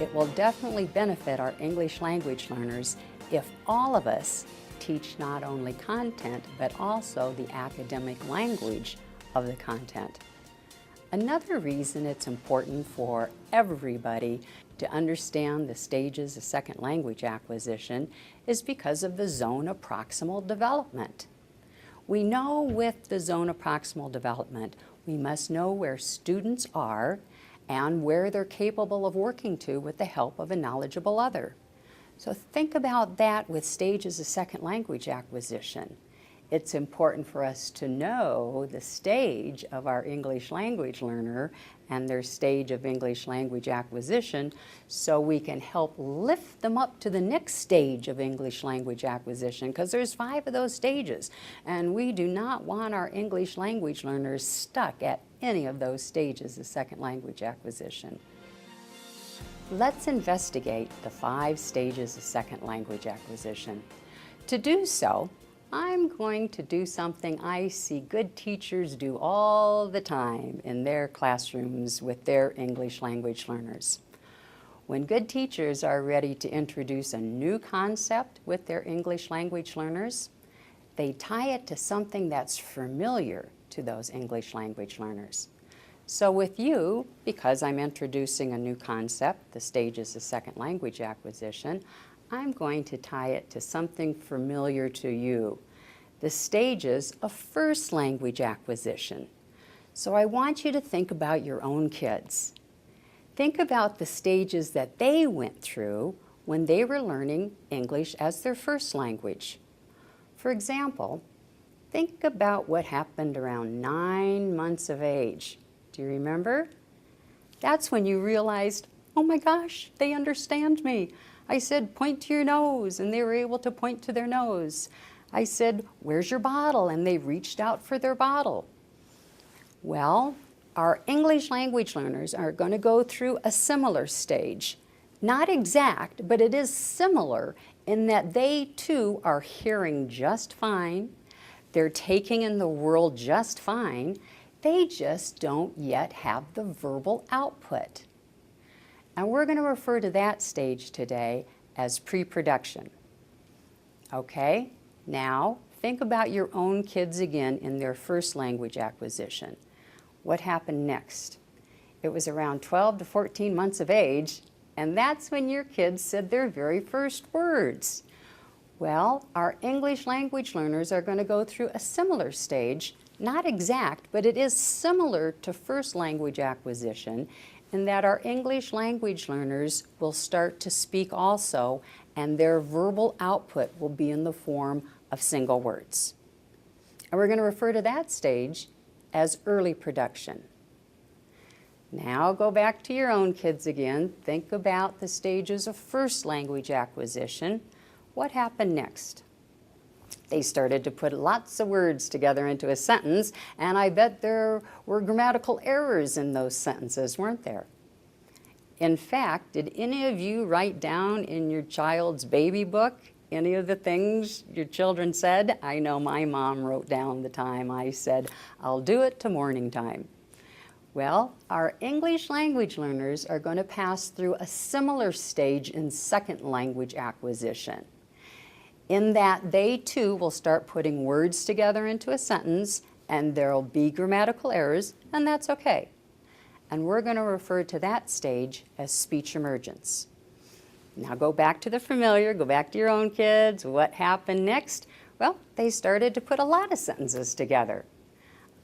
it will definitely benefit our English language learners if all of us teach not only content, but also the academic language of the content. Another reason it's important for everybody to understand the stages of second language acquisition is because of the zone of proximal development. We know with the zone of proximal development, we must know where students are and where they're capable of working to with the help of a knowledgeable other. So think about that with stages of second language acquisition. It's important for us to know the stage of our English language learner and their stage of English language acquisition so we can help lift them up to the next stage of English language acquisition, because there's 5 of those stages, and we do not want our English language learners stuck at any of those stages of second language acquisition. Let's investigate the 5 stages of second language acquisition. To do so, I'm going to do something I see good teachers do all the time in their classrooms with their English language learners. When good teachers are ready to introduce a new concept with their English language learners, they tie it to something that's familiar to those English language learners. So with you, because I'm introducing a new concept, the stages of second language acquisition, I'm going to tie it to something familiar to you, the stages of first language acquisition. So I want you to think about your own kids. Think about the stages that they went through when they were learning English as their first language. For example, think about what happened around 9 months of age. Do you remember? That's when you realized, oh my gosh, they understand me. I said, point to your nose, and they were able to point to their nose. I said, where's your bottle? And they reached out for their bottle. Well, our English language learners are going to go through a similar stage. Not exact, but it is similar in that they too are hearing just fine. They're taking in the world just fine. They just don't yet have the verbal output. And we're going to refer to that stage today as pre-production. Okay, now think about your own kids again in their first language acquisition. What happened next? It was around 12 to 14 months of age, and that's when your kids said their very first words. Well, our English language learners are going to go through a similar stage, not exact, but it is similar to first language acquisition in that our English language learners will start to speak also, and their verbal output will be in the form of single words. And we're going to refer to that stage as early production. Now go back to your own kids again. Think about the stages of first language acquisition. What happened next? They started to put lots of words together into a sentence, and I bet there were grammatical errors in those sentences, weren't there? In fact, did any of you write down in your child's baby book any of the things your children said? I know my mom wrote down the time I said, I'll do it to morning time. Well, our English language learners are going to pass through a similar stage in second language acquisition, in that they too will start putting words together into a sentence, and there'll be grammatical errors, and that's okay. And we're going to refer to that stage as speech emergence. Now go back to the familiar, go back to your own kids. What happened next? Well, they started to put a lot of sentences together.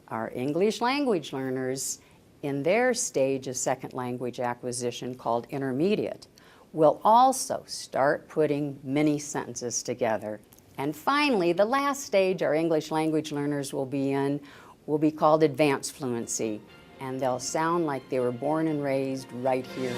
Our English language learners, in their stage of second language acquisition called intermediate, will also start putting many sentences together. And finally, the last stage our English language learners will be in will be called advanced fluency, and they'll sound like they were born and raised right here.